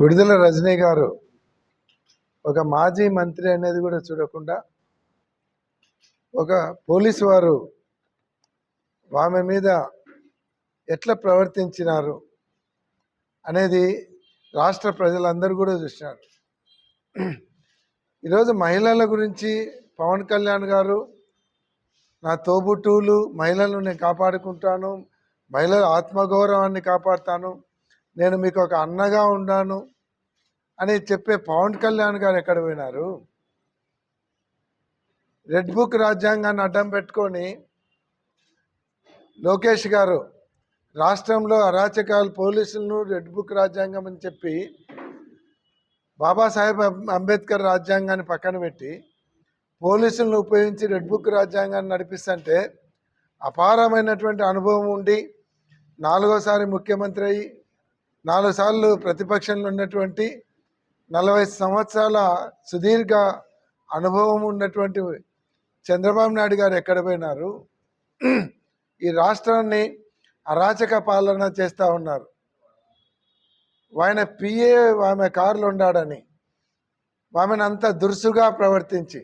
విడుదల రజనీ గారు ఒక మాజీ మంత్రి అనేది కూడా చూడకుండా ఒక పోలీసు వారు ఆమె మీద ఎట్లా ప్రవర్తించినారు అనేది రాష్ట్ర ప్రజలందరూ కూడా చూసినారు. ఈరోజు మహిళల గురించి పవన్ కళ్యాణ్ గారు నా తోబుట్టువులు మహిళలను నేను కాపాడుకుంటాను, మహిళల ఆత్మగౌరవాన్ని కాపాడుతాను, నేను మీకు ఒక అన్నగా ఉన్నాను అని చెప్పే పవన్ కళ్యాణ్ గారు ఎక్కడ పోయినారు? రెడ్ బుక్ రాజ్యాంగాన్ని అడ్డం పెట్టుకొని లోకేష్ గారు రాష్ట్రంలో అరాచకాలు పోలీసులను రెడ్ బుక్ రాజ్యాంగం అని చెప్పి బాబాసాహెబ్ అంబేద్కర్ రాజ్యాంగాన్ని పక్కన పెట్టి పోలీసులను ఉపయోగించి రెడ్ బుక్ రాజ్యాంగాన్ని నడిపిస్తుంటే అపారమైనటువంటి అనుభవం ఉండి 4వసారి ముఖ్యమంత్రి అయ్యి 4 సార్లు ప్రతిపక్షంలో ఉన్నటువంటి 40 సంవత్సరాల సుదీర్ఘ అనుభవం ఉన్నటువంటి చంద్రబాబు నాయుడు గారు ఎక్కడ పోయినారు? ఈ రాష్ట్రాన్ని అరాచక పాలన చేస్తూ ఉన్నారు. ఆయన పిఏ ఆమె కారులో ఉన్నాడని ఆమెను అంత దురుసుగా ప్రవర్తించి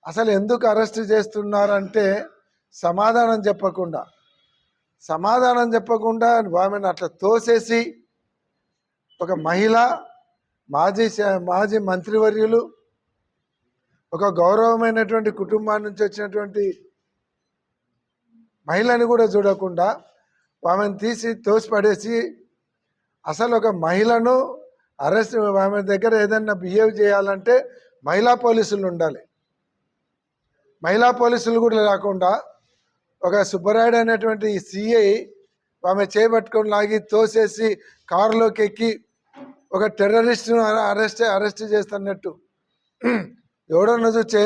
అసలు ఎందుకు అరెస్ట్ చేస్తున్నారంటే సమాధానం చెప్పకుండా ఆమెను అట్లా తోసేసి ఒక మహిళ మాజీ మంత్రివర్యులు ఒక గౌరవమైనటువంటి కుటుంబాన్ని నుంచి వచ్చినటువంటి మహిళని కూడా చూడకుండా ఆమెను తీసి తోసిపడేసి అసలు ఒక మహిళను అరెస్ట్ ఆమె దగ్గర ఏదన్నా బిహేవ్ చేయాలంటే మహిళా పోలీసులు ఉండాలి. మహిళా పోలీసులు కూడా లేకుండా ఒక సుబ్బరాయుడు అనేటువంటి సిఐ ఆమె చేపట్టుకొని లాగి తోసేసి కారులోకి ఎక్కి ఒక టెర్రరిస్ట్ను అరెస్ట్ చేస్తున్నట్టు ఎవడన్నా చూచే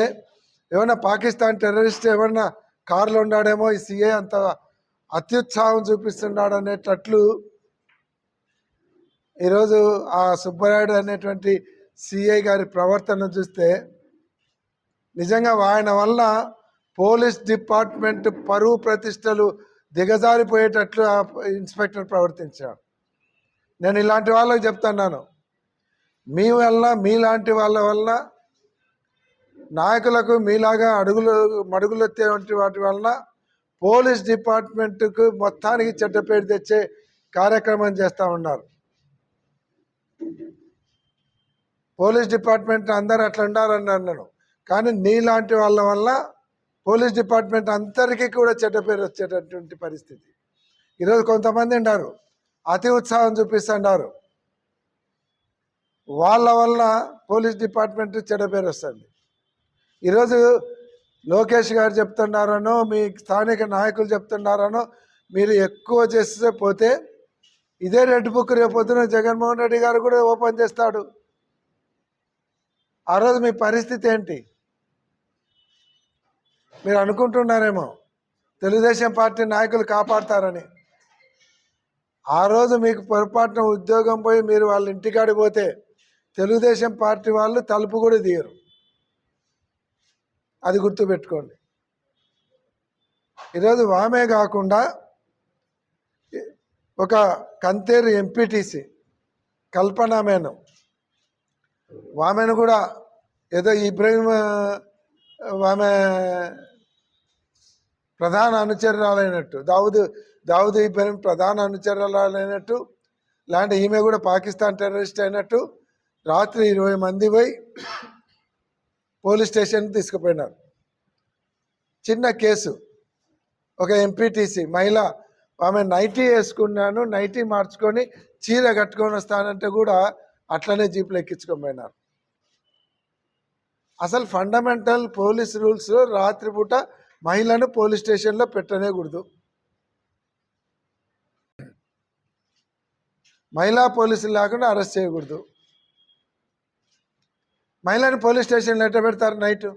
ఏమన్నా పాకిస్తాన్ టెర్రరిస్ట్ ఎవరన్నా కారులో ఉన్నాడేమో ఈ సిఐ అంత అత్యుత్సాహం చూపిస్తున్నాడు అనేటట్లు ఈరోజు ఆ సుబ్బరాయుడు అనేటువంటి సిఐ గారి ప్రవర్తన చూస్తే నిజంగా ఆయన వల్ల పోలీస్ డిపార్ట్మెంట్ పరువు ప్రతిష్టలు దిగజారిపోయేటట్లు ఆ ఇన్స్పెక్టర్ ప్రవర్తించాడు. నేను ఇలాంటి వాళ్ళకి చెప్తున్నాను, మీ వల్ల మీలాంటి వాళ్ళ వల్ల నాయకులకు మీలాగా మడుగులెత్తేటువంటి వాటి వలన పోలీస్ డిపార్ట్మెంట్కు మొత్తానికి చెడ్డ పేరు తెచ్చే కార్యక్రమం చేస్తూ ఉన్నారు. పోలీస్ డిపార్ట్మెంట్ అందరూ అట్లా ఉండాలని అన్నాను, కానీ నీలాంటి వాళ్ళ వల్ల పోలీస్ డిపార్ట్మెంట్ అందరికీ కూడా చెడ్డ పేరు వచ్చేటటువంటి పరిస్థితి. ఈరోజు కొంతమంది ఉన్నారు అతి ఉత్సాహం చూపిస్తున్నారు, వాళ్ళ వల్ల పోలీస్ డిపార్ట్మెంట్ చెడ్డ పేరు వస్తుంది. ఈరోజు లోకేష్ గారు చెప్తున్నారనో మీ స్థానిక నాయకులు చెప్తున్నారనో మీరు ఎక్కువ చేస్తే పోతే ఇదే రెడ్ బుక్ రేపొద్దున జగన్మోహన్ రెడ్డి గారు కూడా ఓపెన్ చేస్తాడు. ఆ రోజు మీ పరిస్థితి ఏంటి? మీరు అనుకుంటున్నారేమో తెలుగుదేశం పార్టీ నాయకులు కాపాడతారని. ఆ రోజు మీకు పొరపాటున ఉద్యోగం పోయి మీరు వాళ్ళ ఇంటికాడికి పోతే తెలుగుదేశం పార్టీ వాళ్ళు తలుపు కూడా తీయరు, అది గుర్తుపెట్టుకోండి. ఈరోజు ఆమె కాకుండా ఒక కంతేరు ఎంపీటీసీ కల్పన మేను ఆమెను కూడా ఏదో ఇబ్రహీం ఆమె ప్రధాన అనుచరురాలైనట్టు దావుద్ ఇబ్రహీం ప్రధాన అనుచరురాలైనట్టు లాంటి ఈమె కూడా పాకిస్తాన్ టెర్రరిస్ట్ అయినట్టు రాత్రి 20 మంది పోయి పోలీస్ స్టేషన్ తీసుకుపోయినారు. చిన్న కేసు, ఒక ఎంపీటీసీ మహిళ ఆమె నైటీ వేసుకున్నాను, నైటీ మార్చుకొని చీర కట్టుకొని వస్తానంటే కూడా అట్లనే జీపులు ఎక్కించుకొని పోయినారు. అసలు ఫండమెంటల్ పోలీస్ రూల్స్లో రాత్రిపూట మహిళను పోలీస్ స్టేషన్లో పెట్టనేకూడదు. మహిళా పోలీసులు లేకుండా అరెస్ట్ చేయకూడదు. మహిళని పోలీస్ స్టేషన్లో ఎట్ట పెడతారు నైటు?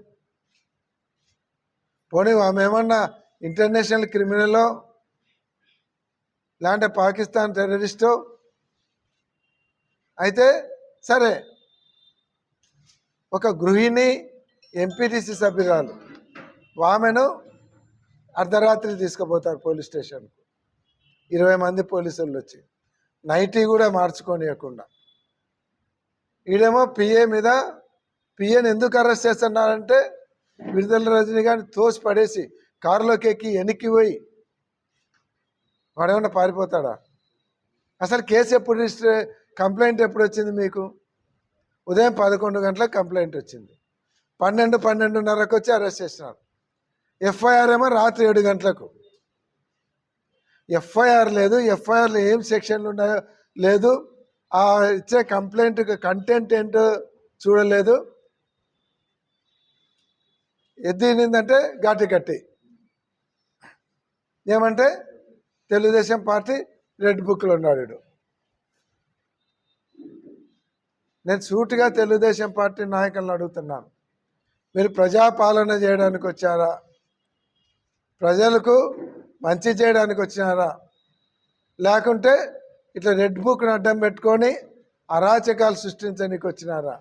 పోనీ ఆమె ఏమన్నా ఇంటర్నేషనల్ క్రిమినలో లేదంటే పాకిస్తాన్ టెర్రరిస్టో అయితే సరే, ఒక గృహిణి ఎంపీటీసీ సభ్యురాలు ఆమెను అర్ధరాత్రి తీసుకుపోతారు పోలీస్ స్టేషన్కు 20 మంది పోలీసులు వచ్చి, నైటీ కూడా మార్చుకోనియకుండా. ఈడేమో పిఏ మీద పిఏని ఎందుకు అరెస్ట్ చేస్తున్నారంటే విడుదల రజనీ గారిని తోసి పడేసి కారులోకి ఎక్కి వెనక్కి పోయి వాడేమన్నా పారిపోతాడా? అసలు కేసు ఎప్పుడు రిజిస్టర్, కంప్లైంట్ ఎప్పుడు వచ్చింది మీకు? ఉదయం 11 గంటలకు కంప్లైంట్ వచ్చింది, 12:30కు వచ్చి అరెస్ట్ చేసినారు. ఎఫ్ఐఆర్ ఏమో రాత్రి 7 గంటలకు. ఎఫ్ఐఆర్ లేదు, ఎఫ్ఐఆర్లో ఏం సెక్షన్లు ఉన్నాయో లేదు, ఆ ఇచ్చే కంప్లైంట్ కంటెంట్ ఏంటో చూడలేదు. ఎద్దినిందంటే ఘాటి కట్టి ఏమంటే తెలుగుదేశం పార్టీ రెడ్ బుక్లో ఉన్నాడు వీడు. నేను సూటిగా తెలుగుదేశం పార్టీ నాయకులను అడుగుతున్నాను, మీరు ప్రజాపాలన చేయడానికి వచ్చారా? ప్రజలకు మంచి చేయడానికి వచ్చినారా? లేకుంటే ఇట్లా రెడ్ బుక్ని అడ్డం పెట్టుకొని అరాచకాలు సృష్టించడానికి వచ్చినారా?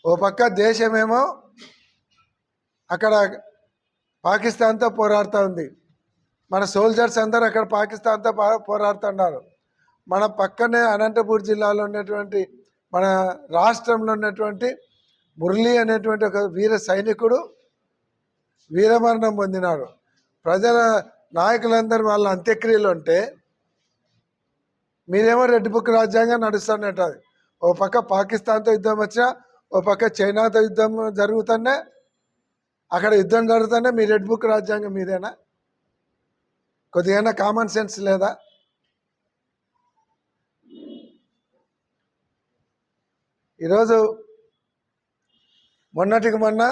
ఓ పక్క దేశమేమో అక్కడ పాకిస్తాన్తో పోరాడుతూ ఉంది, మన సోల్జర్స్ అందరూ అక్కడ పాకిస్తాన్తో పోరాడుతున్నారు. మన పక్కనే అనంతపూర్ జిల్లాలో ఉన్నటువంటి మన రాష్ట్రంలో ఉన్నటువంటి మురళి అనేటువంటి ఒక వీర సైనికుడు వీరమరణం పొందినాడు. ప్రజల నాయకులందరూ వాళ్ళ అంత్యక్రియలు ఉంటే మీరేమో రెడ్ బుక్ రాజ్యాంగం నడుస్తున్నట్టు. ఓ పక్క పాకిస్తాన్తో యుద్ధం వచ్చినా, ఓ పక్క చైనాతో యుద్ధం జరుగుతున్నా, అక్కడ యుద్ధం జరుగుతున్నా మీ రెడ్ బుక్ రాజ్యాంగం మీదేనా? కొద్దిగా కామన్ సెన్స్ లేదా? ఈరోజు మొన్నటికి మొన్న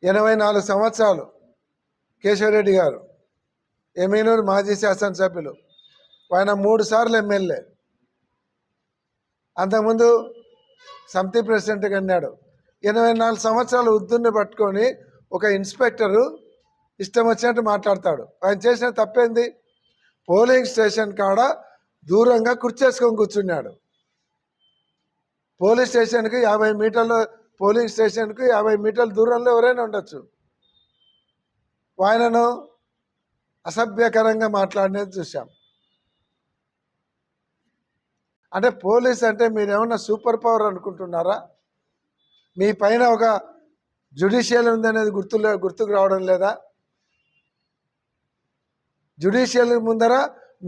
84 సంవత్సరాలు కేశవరెడ్డి గారు, ఎమ్మెల్యేలు, మాజీ శాసనసభ్యులు, ఆయన 3 సార్లు ఎమ్మెల్యే, అంతకుముందు సమితి ప్రెసిడెంట్గా అన్నాడు. 84 సంవత్సరాలు వృద్ధుని పట్టుకొని ఒక ఇన్స్పెక్టరు ఇష్టం వచ్చినట్టు మాట్లాడతాడు. ఆయన చేసిన తప్పేంది? పోలింగ్ స్టేషన్ కాడ దూరంగా కుర్చేసుకొని కూర్చున్నాడు. పోలీస్ స్టేషన్కి 50 మీటర్లు, పోలింగ్ స్టేషన్కి 50 మీటర్ల దూరంలో ఎవరైనా ఉండొచ్చు. ఆయనను అసభ్యకరంగా మాట్లాడినది చూసాం. అంటే పోలీస్ అంటే మీరేమన్నా సూపర్ పవర్ అనుకుంటున్నారా? మీ పైన ఒక జ్యుడిషియల్ ఉందనేది గుర్తుకు రావడం లేదా? జ్యుడిషియల్ ముందర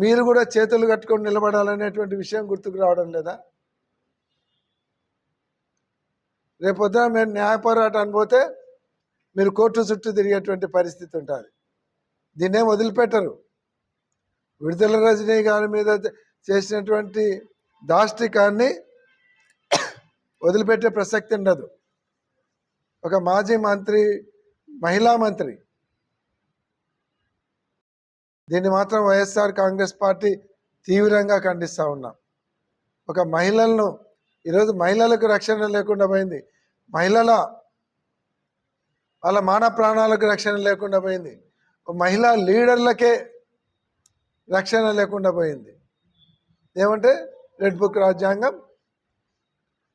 మీరు కూడా చేతులు కట్టుకొని నిలబడాలనేటువంటి విషయం గుర్తుకు రావడం లేదా? రేపొద్దున మీరు న్యాయ పోరాటాన్ని పోతే మీరు కోర్టు చుట్టూ తిరిగేటువంటి పరిస్థితి ఉంటుంది. దీన్నేం వదిలిపెట్టరు. విడుదల రజనీ గారి మీద చేసినటువంటి దాష్టికాన్ని వదిలిపెట్టే ప్రసక్తి ఉండదు. ఒక మాజీ మంత్రి, మహిళా మంత్రి, దీన్ని మాత్రం వైఎస్ఆర్ కాంగ్రెస్ పార్టీ తీవ్రంగా ఖండిస్తూ ఉన్నాం. ఒక మహిళలను ఈరోజు మహిళలకు రక్షణ లేకుండా పోయింది, వాళ్ళ మాన ప్రాణాలకు రక్షణ లేకుండా పోయింది, మహిళా లీడర్లకే రక్షణ లేకుండా పోయింది. ఏమంటే రెడ్ బుక్ రాజ్యాంగం,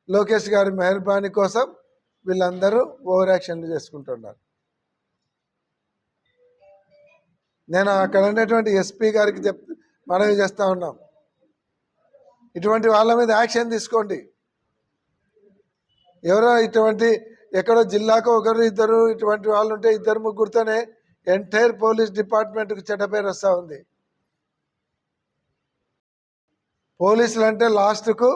లోకేష్ గారి మెహర్బానీ కోసం వీళ్ళందరూ ఓవర్ యాక్షన్లు చేసుకుంటున్నారు. నేను అక్కడ ఉన్నటువంటి ఎస్పీ గారికి మనవి చేస్తూ ఉన్నాం, ఇటువంటి వాళ్ళ మీద యాక్షన్ తీసుకోండి. ఎవరో ఇటువంటి ఎక్కడో జిల్లాకు ఒకరు ఇద్దరు ఇటువంటి వాళ్ళు ఉంటే 2-3తోనే ఎంటైర్ పోలీస్ డిపార్ట్మెంట్కి చెడ్డ పేరు వస్తూ ఉంది. పోలీసులు అంటే లాస్ట్కు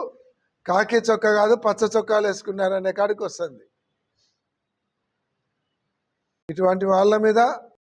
కాకి చొక్కా కాదు పచ్చ చొక్కాలు వేసుకున్నారనే కాడికి వస్తుంది. ఇటువంటి వాళ్ళ మీద